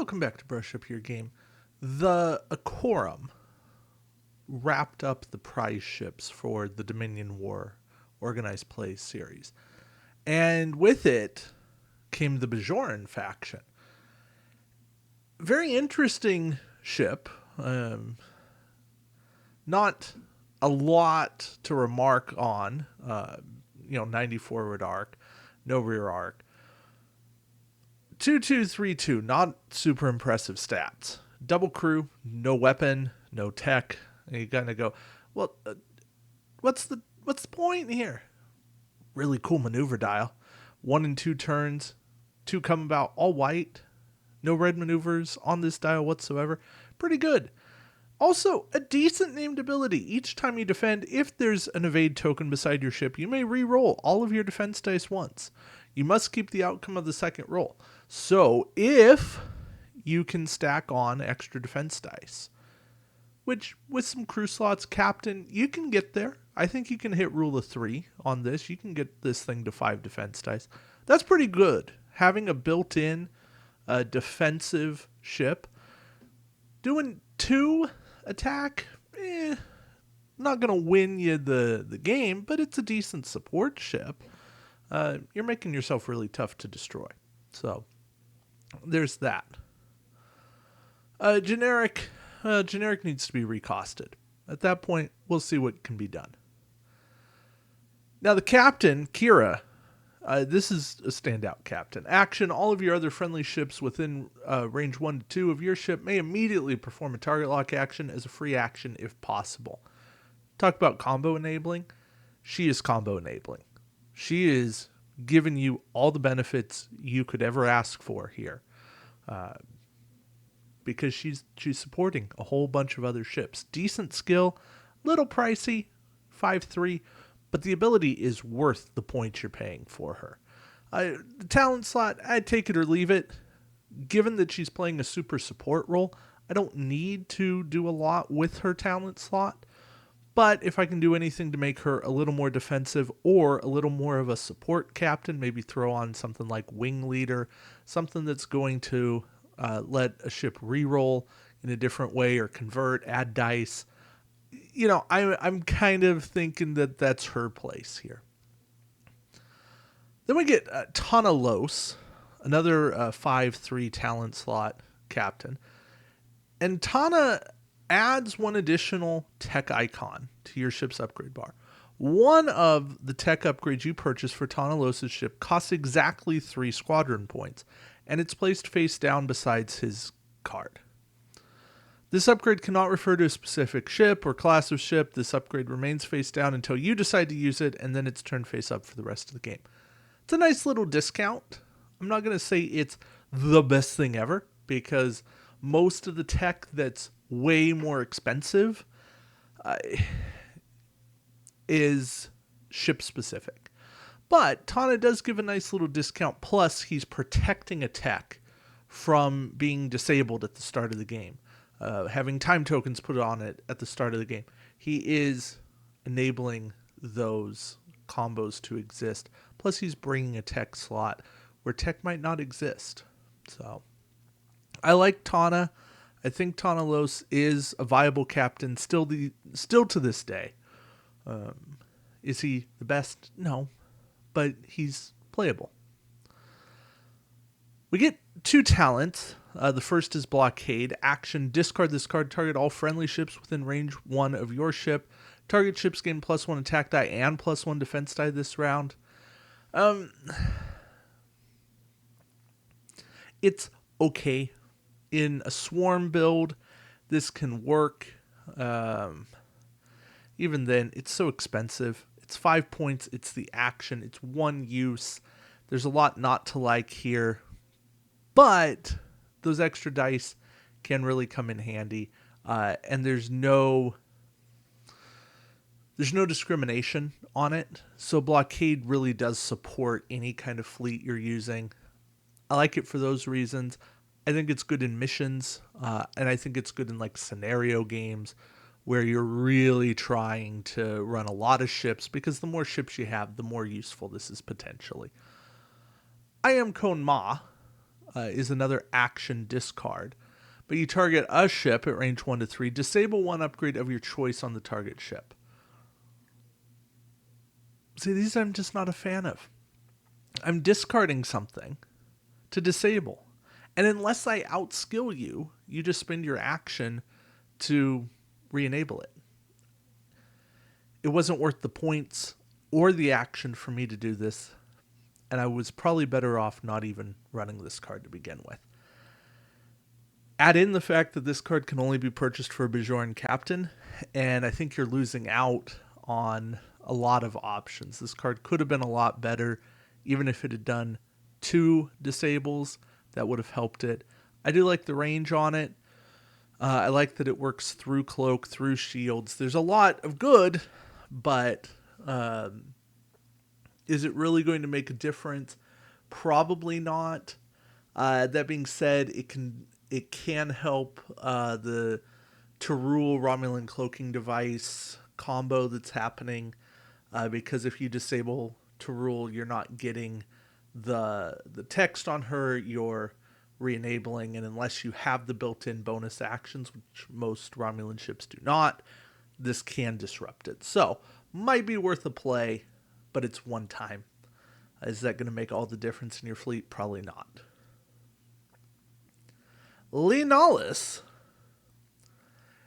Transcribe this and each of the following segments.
Welcome back to Brush Up Your Game. The Akorem wrapped up the prize ships for the Dominion War Organized Play series. And with it came the Bajoran faction. Very interesting ship. Not a lot to remark on. 90 forward arc, no rear arc. 2232, not super impressive stats. Double crew, no weapon, no tech. And you kind of go, well, what's the point here? Really cool maneuver dial. 1 and 2 turns, 2 come about, all white. No red maneuvers on this dial whatsoever. Pretty good. Also, a decent named ability. Each time you defend, if there's an evade token beside your ship, you may re-roll all of your defense dice once. You must keep the outcome of the second roll. So, if you can stack on extra defense dice, which with some crew slots, captain, you can get there. I think you can hit rule of 3 on this. You can get this thing to 5 defense dice. That's pretty good. Having a built-in defensive ship. Doing 2 attack, not going to win you the game, but it's a decent support ship. You're making yourself really tough to destroy. So, there's that. Generic needs to be recosted. At that point, we'll see what can be done. Now, the captain, Kira, this is a standout captain. Action, all of your other friendly ships within range 1 to 2 of your ship may immediately perform a target lock action as a free action if possible. Talk about combo enabling. She is combo enabling. She is giving you all the benefits you could ever ask for here. Because she's supporting a whole bunch of other ships. Decent skill, little pricey, 5-3, but the ability is worth the points you're paying for her. The talent slot, I'd take it or leave it. Given that she's playing a super support role, I don't need to do a lot with her talent slot. But if I can do anything to make her a little more defensive or a little more of a support captain, maybe throw on something like Wing Leader, something that's going to let a ship reroll in a different way or convert, add dice. I'm kind of thinking that that's her place here. Then we get Tanalos, another 5-3 talent slot captain. And Tana adds 1 additional tech icon to your ship's upgrade bar. One of the tech upgrades you purchase for Tanalos' ship costs exactly 3 squadron points, and it's placed face down besides his card. This upgrade cannot refer to a specific ship or class of ship. This upgrade remains face down until you decide to use it, and then it's turned face up for the rest of the game. It's a nice little discount. I'm not going to say it's the best thing ever, because most of the tech that's way more expensive is ship specific. But Tana does give a nice little discount, plus he's protecting a tech from being disabled at the start of the game. Having time tokens put on it at the start of the game. He is enabling those combos to exist. Plus he's bringing a tech slot where tech might not exist. So I like Tana. I think Tanalos is a viable captain still to this day. Is he the best? No. But he's playable. We get 2 talents. The first is Blockade. Action, discard this card. Target all friendly ships within range 1 of your ship. Target ships gain +1 attack die and +1 defense die this round. It's okay. In a swarm build, this can work. Even then, it's so expensive. It's 5 points. It's the action. It's 1 use. There's a lot not to like here. But those extra dice can really come in handy. And there's no discrimination on it. So Blockade really does support any kind of fleet you're using. I like it for those reasons. I think it's good in missions. And I think it's good in like scenario games where you're really trying to run a lot of ships, because the more ships you have, the more useful this is potentially. I am Kon Ma. is another action discard. But you target a ship at range 1 to 3, disable one upgrade of your choice on the target ship. See, these I'm just not a fan of. I'm discarding something to disable. And unless I outskill you, you just spend your action to re-enable it. It wasn't worth the points or the action for me to do this, and I was probably better off not even running this card to begin with. Add in the fact that this card can only be purchased for a Bajoran captain, and I think you're losing out on a lot of options. This card could have been a lot better, even if it had done 2 disables, that would have helped it. I do like the range on it. I like that it works through cloak, through shields. There's a lot of good, but is it really going to make a difference? Probably not. That being said, it can help the to rule Romulan cloaking device combo that's happening, because if you disable to rule, you're not getting the text on her, you're re-enabling, and unless you have the built-in bonus actions, which most Romulan ships do not, this can disrupt it. So might be worth a play, but it's one time. Is that going to make all the difference in your fleet? Probably not. Lenalis.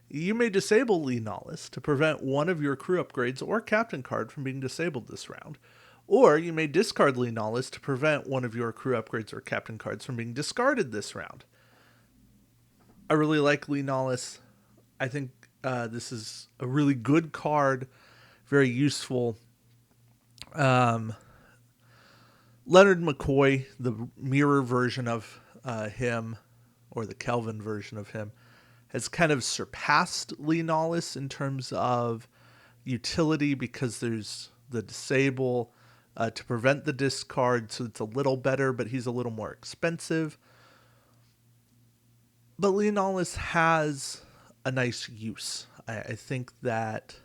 You may disable Lenalis to prevent one of your crew upgrades or captain card from being disabled this round. Or you may discard Lenalis to prevent one of your crew upgrades or captain cards from being discarded this round. I really like Lenalis. I think this is a really good card. Very useful. Leonard McCoy, the mirror version of him, or the Kelvin version of him, has kind of surpassed Lenalis in terms of utility, because there's the disable to prevent the discard, so it's a little better, but he's a little more expensive. But Lenalis has a nice use. I think that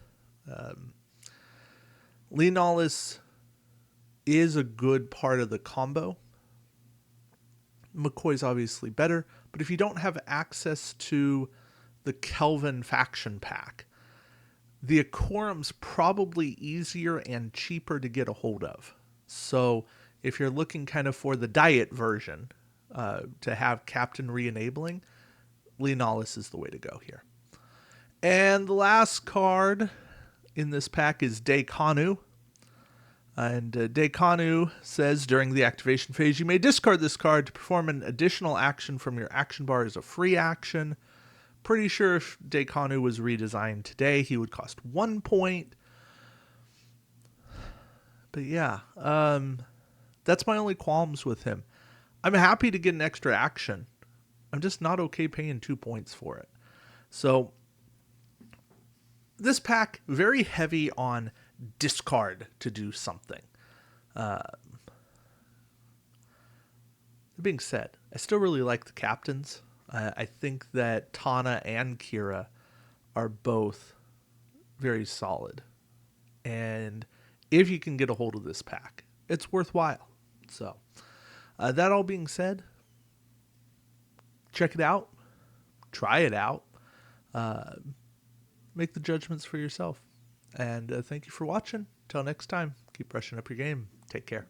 Lenalis is a good part of the combo. McCoy's obviously better, but if you don't have access to the Kelvin faction pack, the Akorem's probably easier and cheaper to get a hold of. So if you're looking kind of for the diet version to have Captain re-enabling, Lenalis is the way to go here. And the last card in this pack is Dekanu. And Dekanu says, during the activation phase, you may discard this card to perform an additional action from your action bar as a free action. Pretty sure if Dekanu was redesigned today, he would cost 1 point. But yeah, that's my only qualms with him. I'm happy to get an extra action. I'm just not okay paying 2 points for it. So this pack, very heavy on discard to do something. That being said, I still really like the captains. I think that Tana and Kira are both very solid. And if you can get a hold of this pack, it's worthwhile. So, that all being said, check it out. Try it out. Make the judgments for yourself. And thank you for watching. Till next time, keep brushing up your game. Take care.